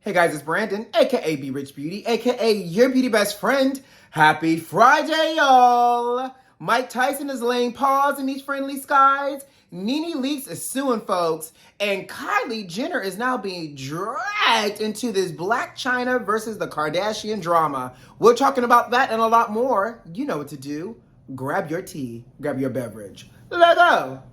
Hey guys, it's Brandon, aka B.Rich Beauty, aka your beauty best friend. Happy Friday, y'all! Mike Tyson is laying paws in these friendly skies. NeNe Leakes is suing folks. And Kylie Jenner is now being dragged into this Blac Chyna versus the Kardashian drama. We're talking about that and a lot more. You know what to do. Grab your tea, grab your beverage. Let's go!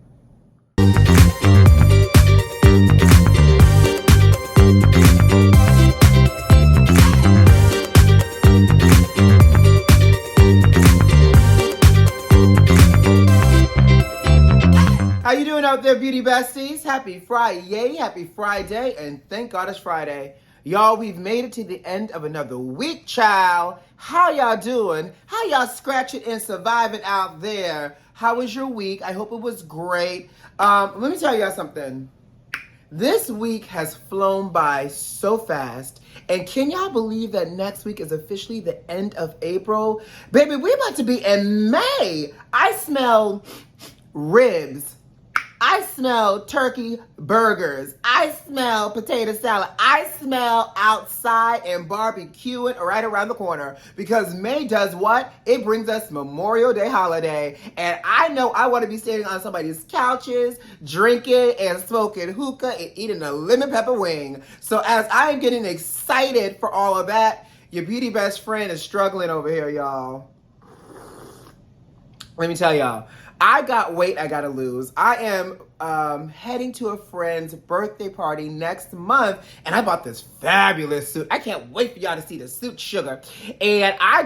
How you doing out there, beauty besties? Happy Friday, and thank God it's Friday. Y'all, we've made it to the end of another week, child. How y'all doing? How y'all scratching and surviving out there? How was your week? I hope it was great. Let me tell y'all something. This week has flown by so fast. And can y'all believe that next week is officially the end of April? Baby, we're about to be in May. I smell ribs. I smell turkey burgers. I smell potato salad. I smell outside and barbecuing right around the corner. Because May does what? It brings us Memorial Day holiday. And I know I want to be sitting on somebody's couches, drinking and smoking hookah and eating a lemon pepper wing. So as I am getting excited for all of that, your beauty best friend is struggling over here, y'all. Let me tell y'all. I got weight I gotta lose. I am heading to a friend's birthday party next month, and I bought this fabulous suit. I can't wait for y'all to see the suit, sugar. And I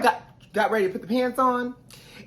got ready to put the pants on,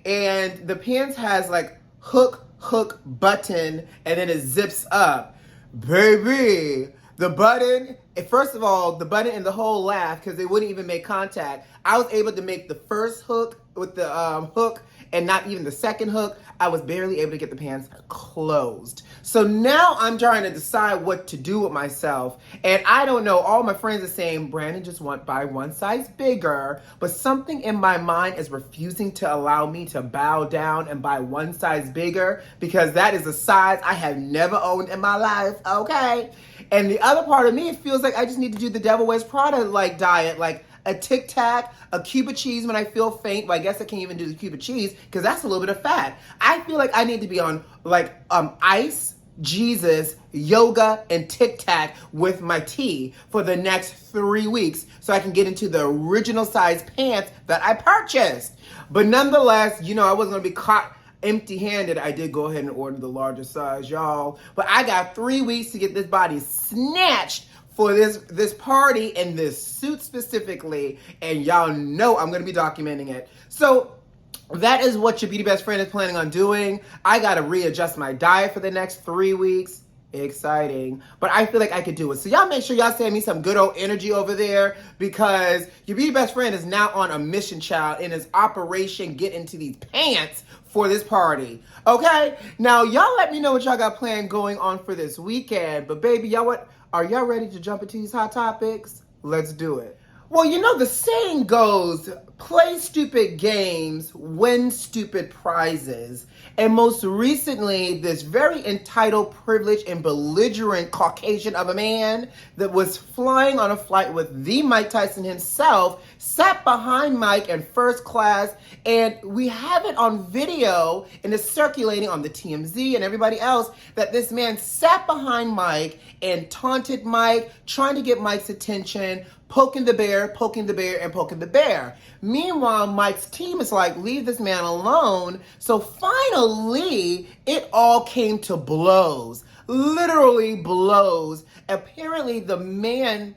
and the pants has like hook, button, and then it zips up. Baby, the button, first of all, the button and the whole laugh because they wouldn't even make contact. I was able to make the first hook with the hook and not even the second hook. I was barely able to get the pants closed. So now I'm trying to decide what to do with myself. And I don't know, all my friends are saying, Brandon, just buy one size bigger. But something in my mind is refusing to allow me to bow down and buy one size bigger because that is a size I have never owned in my life, okay? And the other part of me, it feels like I just need to do the Devil Wears Prada like diet, like a Tic Tac, a cube of cheese when I feel faint. Well, I guess I can't even do the cube of cheese because that's a little bit of fat. I feel like I need to be on like ice, Jesus, yoga, and Tic Tac with my tea for the next 3 weeks so I can get into the original size pants that I purchased. But nonetheless, you know, I wasn't going to be caught empty-handed. I did go ahead and order the larger size, y'all. But I got 3 weeks to get this body snatched for this party and this suit specifically, and y'all know I'm gonna be documenting it. So that is what your beauty best friend is planning on doing. I gotta readjust my diet for the next 3 weeks. Exciting. But I feel like I could do it. So y'all make sure y'all send me some good old energy over there because your beauty best friend is now on a mission, child, in his Operation Get Into These Pants for this party. Okay? Now y'all let me know what y'all got planned going on for this weekend. But baby, y'all what? Are y'all ready to jump into these hot topics? Let's do it. Well, you know, the saying goes, play stupid games, win stupid prizes. And most recently, this very entitled, privileged, and belligerent Caucasian of a man that was flying on a flight with the Mike Tyson himself sat behind Mike in first class. And we have it on video and it's circulating on the TMZ and everybody else that this man sat behind Mike and taunted Mike, trying to get Mike's attention, poking the bear, and poking the bear. Meanwhile, Mike's team is like, leave this man alone. So finally, it all came to blows. Literally blows. Apparently, the man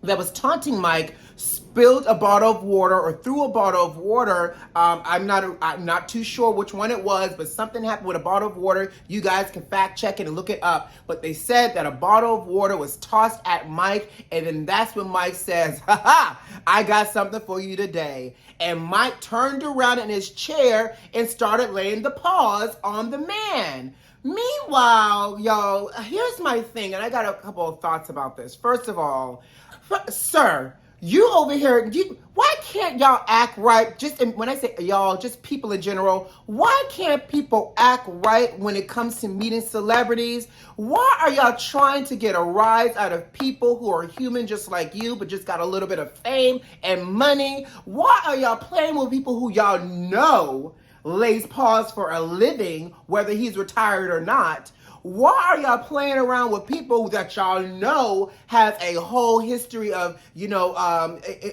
that was taunting Mike spilled a bottle of water or threw a bottle of water. I'm not too sure which one it was, but something happened with a bottle of water. You guys can fact check it and look it up. But they said that a bottle of water was tossed at Mike, and then that's when Mike says, "Ha ha, I got something for you today." And Mike turned around in his chair and started laying the paws on the man. Meanwhile, y'all, here's my thing, and I got a couple of thoughts about this. First of all, sir, You over here, why can't y'all act right? When I say y'all, just people in general, why can't people act right when it comes to meeting celebrities? Why are y'all trying to get a rise out of people who are human just like you, but just got a little bit of fame and money? Why are y'all playing with people who y'all know lays paws for a living, whether he's retired or not? Why are y'all playing around with people that y'all know has a whole history of,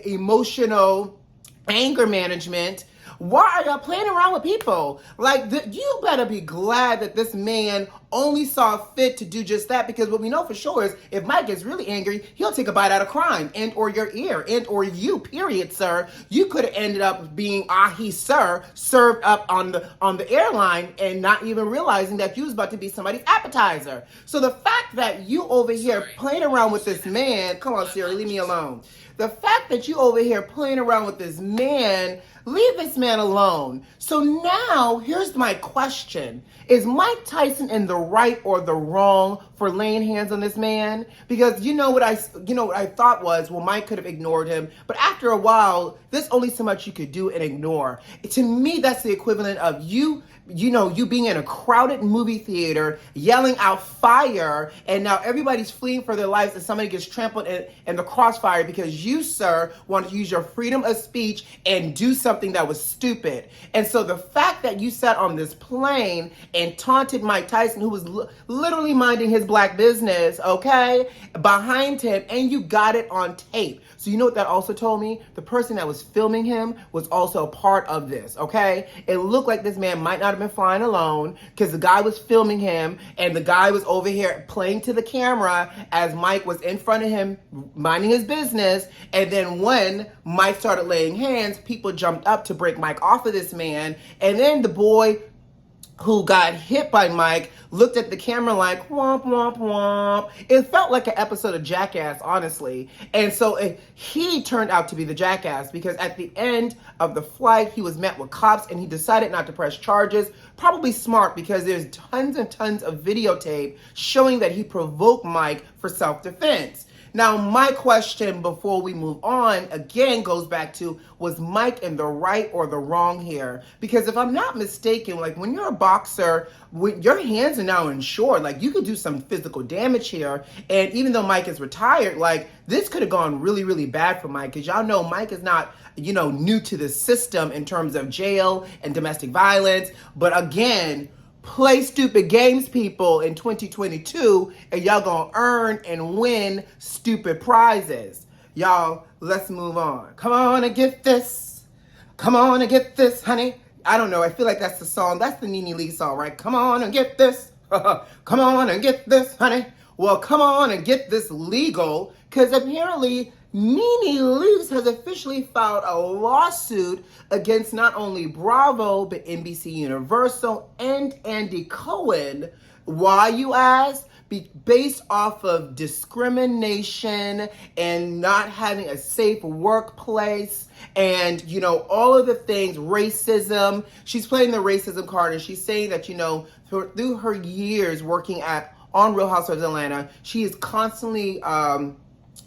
emotional anger management? Why are y'all playing around with people? Like, you better be glad that this man only saw fit to do just that, because what we know for sure is if Mike gets really angry, he'll take a bite out of crime and or your ear and or you, period, sir. You could have ended up being, sir, served up on the airline and not even realizing that you was about to be somebody's appetizer. So the fact that you over here playing around with this man, come on, Siri, leave me alone. The fact that you over here playing around with this man, leave this man alone. So now, here's my question. Is Mike Tyson in the right or the wrong for laying hands on this man? Because what I thought was, well, Mike could have ignored him. But after a while, there's only so much you could do and ignore. To me, that's the equivalent of you being in a crowded movie theater, yelling out fire, and now everybody's fleeing for their lives and somebody gets trampled in the crossfire because you, sir, want to use your freedom of speech and do something that was stupid. And so the fact that you sat on this plane and taunted Mike Tyson, who was literally minding his black business, okay, behind him, and you got it on tape. So you know what that also told me? The person that was filming him was also a part of this, okay? It looked like this man might not have been flying alone because the guy was filming him and the guy was over here playing to the camera as Mike was in front of him minding his business. And then when Mike started laying hands, people jumped up to break Mike off of this man. And then the boy who got hit by Mike looked at the camera like, womp, womp, womp. It felt like an episode of Jackass, honestly. And so he turned out to be the jackass because at the end of the flight, he was met with cops and he decided not to press charges. Probably smart because there's tons and tons of videotape showing that he provoked Mike for self-defense. Now, my question before we move on, again, goes back to, was Mike in the right or the wrong here? Because if I'm not mistaken, like when you're a boxer, your hands are now insured. Like you could do some physical damage here. And even though Mike is retired, like this could have gone really, really bad for Mike. Because y'all know Mike is not, new to the system in terms of jail and domestic violence. But again, play stupid games, people, in 2022, and y'all gonna earn and win stupid prizes. Y'all, let's move on. Come on and get this. Come on and get this, honey. I don't know. I feel like that's the song. That's the NeNe Leakes song, right? Come on and get this. Come on and get this, honey. Well, come on and get this legal, because apparently NeNe Leakes has officially filed a lawsuit against not only Bravo, but NBC Universal and Andy Cohen. Why, you ask? Based off of discrimination and not having a safe workplace and, all of the things, racism. She's playing the racism card and she's saying that, through her years working on Real Housewives of Atlanta, she is constantly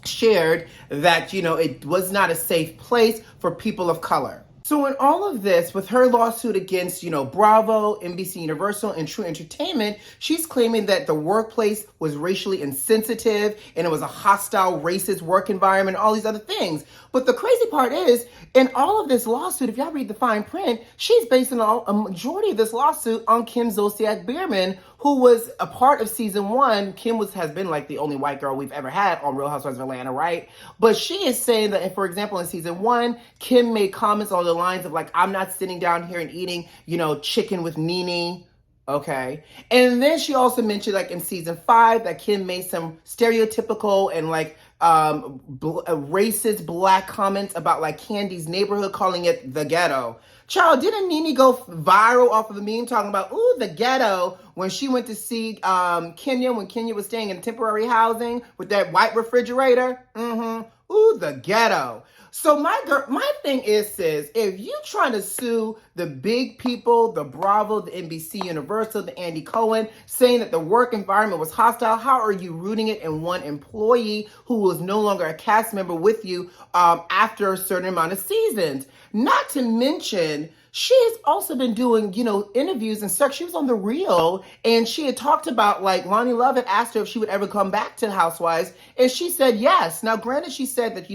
shared that, it was not a safe place for people of color. So in all of this, with her lawsuit against, Bravo, NBC Universal, and True Entertainment, she's claiming that the workplace was racially insensitive and it was a hostile, racist work environment, all these other things. But the crazy part is, in all of this lawsuit, if y'all read the fine print, she's basing a majority of this lawsuit on Kim Zolciak Biermann, who was a part of season 1. Kim has been like the only white girl we've ever had on Real Housewives of Atlanta, right? But she is saying that, for example, in season 1, Kim made comments on the lines of like, I'm not sitting down here and eating, chicken with NeNe. Okay. And then she also mentioned like in season 5 that Kim made some stereotypical and like racist black comments about like Candy's neighborhood, calling it the ghetto. Child, didn't NeNe go viral off of a meme talking about, ooh, the ghetto, when she went to see Kenya, when Kenya was staying in temporary housing with that white refrigerator? Ooh, the ghetto. So my thing is, sis, if you trying to sue the big people, the Bravo, the NBC Universal, the Andy Cohen, saying that the work environment was hostile, how are you rooting it in one employee who was no longer a cast member with you after a certain amount of seasons? Not to mention, she has also been doing, interviews and stuff. She was on The Real, and she had talked about, like, Lonnie Love had asked her if she would ever come back to Housewives, and she said yes. Now, granted, she said that,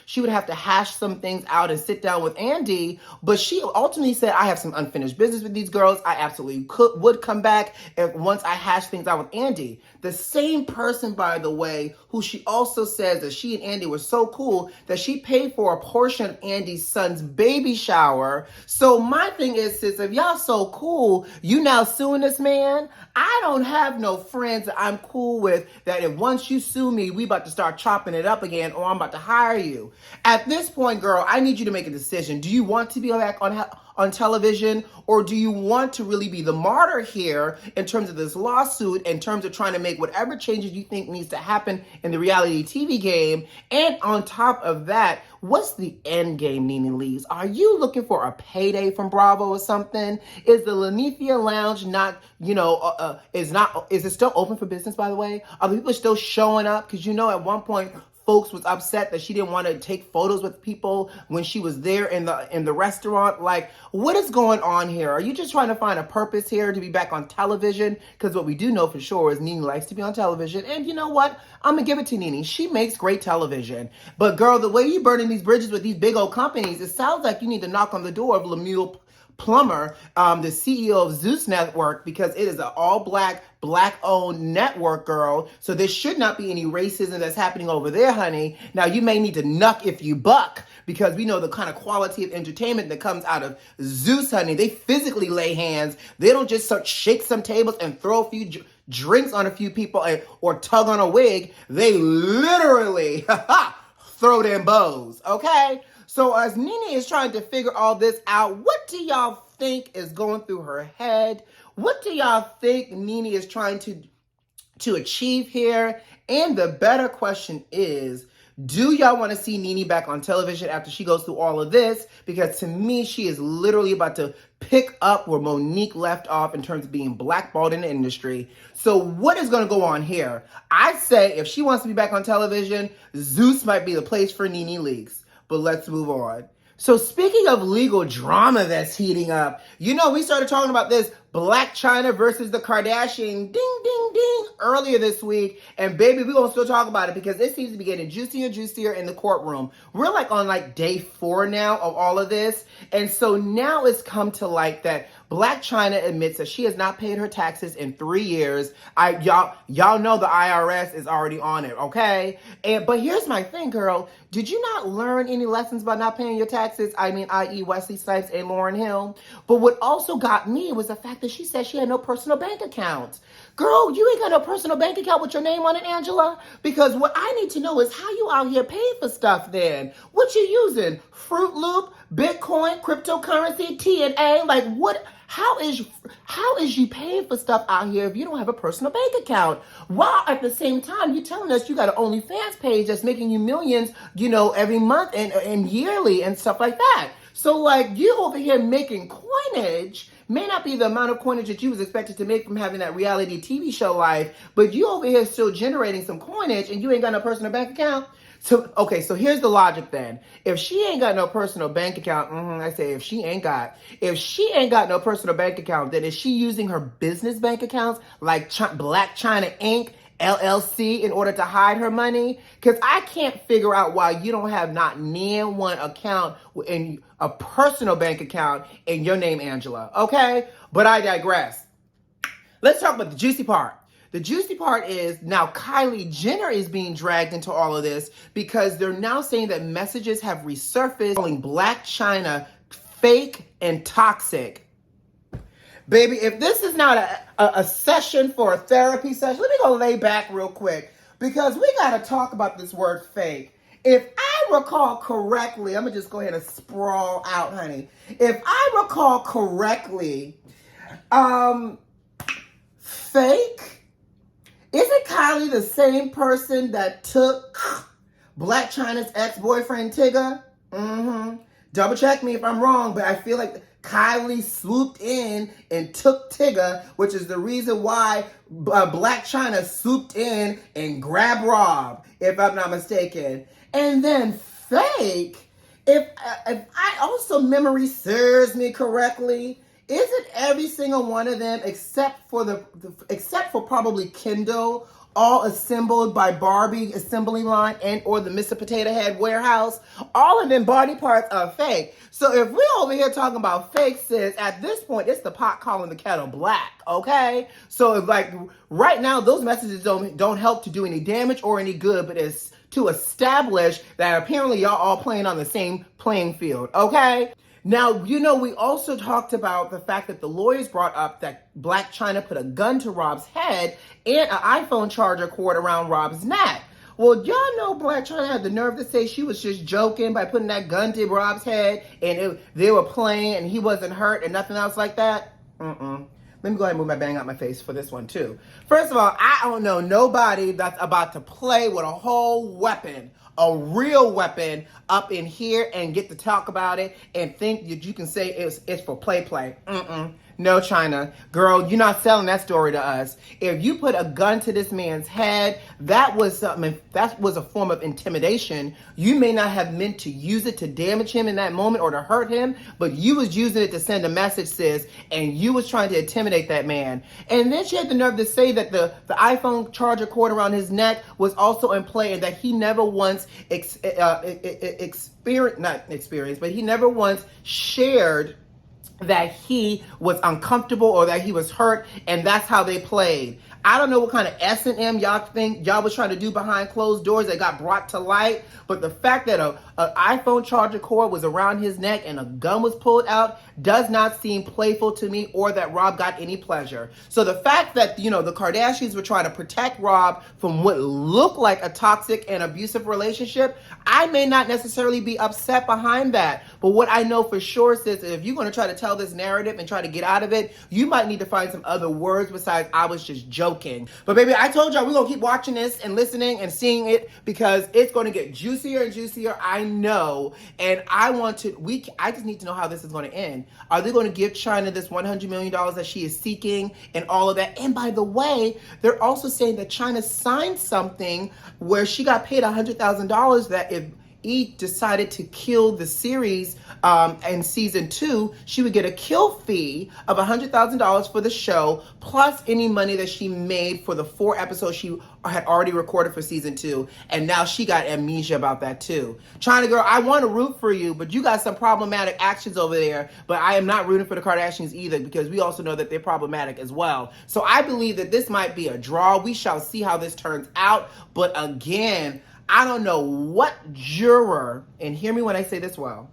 she would have to hash some things out and sit down with Andy, but she ultimately said, I have some unfinished business with these girls. I absolutely would come back once I hash things out with Andy. The same person, by the way, who she also says that she and Andy were so cool that she paid for a portion of Andy's son's baby shower. So my thing is, sis, if y'all so cool, you now suing this man? I don't have no friends that I'm cool with that if once you sue me, we about to start chopping it up again, or I'm about to hire you. At this point, girl, I need you to make a decision. Do you want to be back on television, or do you want to really be the martyr here in terms of this lawsuit, in terms of trying to make whatever changes you think needs to happen in the reality TV game? And on top of that, what's the end game, NeNe Leakes? Are you looking for a payday from Bravo or something? Is the Lanithia Lounge not, is it still open for business, by the way? Are the people still showing up? Because at one point, folks was upset that she didn't want to take photos with people when she was there in the restaurant. Like, what is going on here? Are you just trying to find a purpose here to be back on television? Because what we do know for sure is NeNe likes to be on television. And you know what? I'm going to give it to NeNe. She makes great television. But girl, the way you burning these bridges with these big old companies, it sounds like you need to knock on the door of Lemuel Plummer, the CEO of Zeus Network, because it is an all-black, black-owned network, girl. So there should not be any racism that's happening over there, honey. Now, you may need to nuck if you buck, because we know the kind of quality of entertainment that comes out of Zeus, honey. They physically lay hands. They don't just shake some tables and throw a few drinks on a few people or tug on a wig. They literally throw them bows, okay? So as NeNe is trying to figure all this out, what do y'all think is going through her head? What do y'all think NeNe is trying to achieve here? And the better question is, do y'all want to see NeNe back on television after she goes through all of this? Because to me, she is literally about to pick up where Monique left off in terms of being blackballed in the industry. So what is going to go on here? I say if she wants to be back on television, Zeus might be the place for NeNe Leakes. But let's move on. So speaking of legal drama that's heating up, we started talking about this Blac Chyna versus the Kardashians, ding, ding, ding, earlier this week. And baby, we're going to still talk about it because it seems to be getting juicier and juicier in the courtroom. We're on day 4 now of all of this. And so now it's come to light that Blac Chyna admits that she has not paid her taxes in 3 years. Y'all know the IRS is already on it, okay? But here's my thing, girl. Did you not learn any lessons about not paying your taxes? I mean, i.e. Wesley Snipes and Lauryn Hill. But what also got me was the fact that she said she had no personal bank account. Girl, you ain't got no personal bank account with your name on it, Angela? Because what I need to know is how you out here paying for stuff then. What you using? Fruit Loop, Bitcoin, cryptocurrency, TNA? Like what? How is you paying for stuff out here if you don't have a personal bank account? While at the same time, you're telling us you got an OnlyFans page that's making you millions, every month and yearly and stuff like that. So you over here making coinage, may not be the amount of coinage that you was expected to make from having that reality TV show life, but you over here still generating some coinage and you ain't got no personal bank account. So, okay, so here's the logic then. If she ain't got no personal bank account, I say if she ain't got no personal bank account, then is she using her business bank accounts like Blac Chyna Inc., LLC in order to hide her money? Because I can't figure out why you don't have not one account in a personal bank account in your name, Angela, okay? But I digress. Let's talk about the juicy part. The juicy part is now Kylie Jenner is being dragged into all of this because they're now saying that messages have resurfaced calling Blac Chyna fake and toxic. Baby, if this is not a session for a therapy session, let me go lay back real quick because we got to talk about this word fake. If I recall correctly, I'm going to just go ahead and sprawl out, honey. If I recall correctly, fake? Isn't Kylie the same person that took Blac Chyna's ex-boyfriend, Tigger? Double check me if I'm wrong, but I feel like Kylie swooped in and took Tigger, which is the reason why Blac Chyna swooped in and grabbed Rob, if I'm not mistaken. And then Fake, if I also memory serves me correctly, isn't every single one of them except for probably Kendall all assembled by Barbie assembly line and or the Mr. Potato Head warehouse? All of them body parts are fake. So if we're over here talking about fake, sis, at this point, it's the pot calling the kettle black, okay? So like right now, those messages don't help to do any damage or any good, but it's to establish that apparently y'all all playing on the same playing field, okay? Now, you know, we also talked about the fact that the lawyers brought up that Blac Chyna put a gun to Rob's head and an iPhone charger cord around Rob's neck. Well, y'all know Blac Chyna had the nerve to say she was just joking by putting that gun to Rob's head and they were playing and he wasn't hurt and nothing else like that? Let me go ahead and move my bang out my face for this one too. First of all, I don't know nobody that's about to play with a whole weapon, a real weapon up in here and get to talk about it and think that you can say it's for play. No, Chyna. Girl, you're not selling that story to us. If you put a gun to this man's head, that was a form of intimidation. You may not have meant to use it to damage him in that moment or to hurt him, but you was using it to send a message, sis, and you was trying to intimidate that man. And then she had the nerve to say that the iPhone charger cord around his neck was also in play and that he never once he never once shared that he was uncomfortable or that he was hurt, and that's how they played. I don't know what kind of S&M y'all think y'all was trying to do behind closed doors that got brought to light, but the fact that an iPhone charger cord was around his neck and a gun was pulled out does not seem playful to me or that Rob got any pleasure. So the fact that, you know, the Kardashians were trying to protect Rob from what looked like a toxic and abusive relationship, I may not necessarily be upset behind that. But what I know for sure, sis, if you're going to try to tell this narrative and try to get out of it, you might need to find some other words besides "I was just joking." But baby, I told y'all we're going to keep watching this and listening and seeing it because it's going to get juicier and juicier, I know. And I just need to know how this is going to end. Are they going to give Chyna this $100 million that she is seeking and all of that? And by the way, they're also saying that Chyna signed something where she got paid $100,000 that if E decided to kill the series in season 2, she would get a kill fee of $100,000 for the show, plus any money that she made for the 4 episodes she had already recorded for season 2. And now she got amnesia about that too. Chyna girl, I want to root for you, but you got some problematic actions over there. But I am not rooting for the Kardashians either because we also know that they're problematic as well. So I believe that this might be a draw. We shall see how this turns out. But again, I don't know what juror, and hear me when I say this well,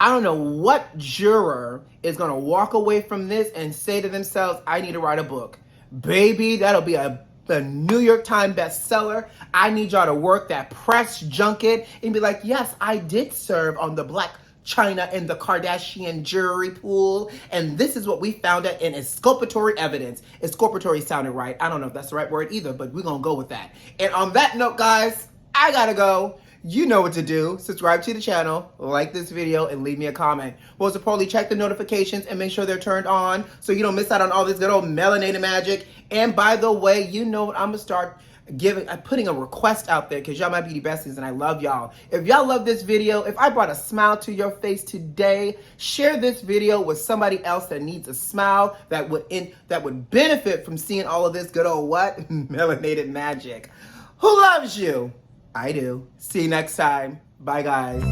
I don't know what juror is going to walk away from this and say to themselves, I need to write a book. Baby, that'll be a New York Times bestseller. I need y'all to work that press junket and be like, yes, I did serve on the Blac Chyna and the Kardashian jury pool, and this is what we found out in exculpatory evidence. Exculpatory sounded right. I don't know if that's the right word either, but we're gonna go with that. And on that note, guys, I gotta go. You know what to do. Subscribe to the channel, like this video, and leave me a comment. Most importantly, check the notifications and make sure they're turned on so you don't miss out on all this good old melanated magic. And by the way, you know what, I'm gonna start putting a request out there because y'all my beauty besties and I love y'all. If y'all love this video, if I brought a smile to your face today, share this video with somebody else that needs a smile that would benefit from seeing all of this good old what? Melanated magic. Who loves you? I do. See you next time. Bye, guys.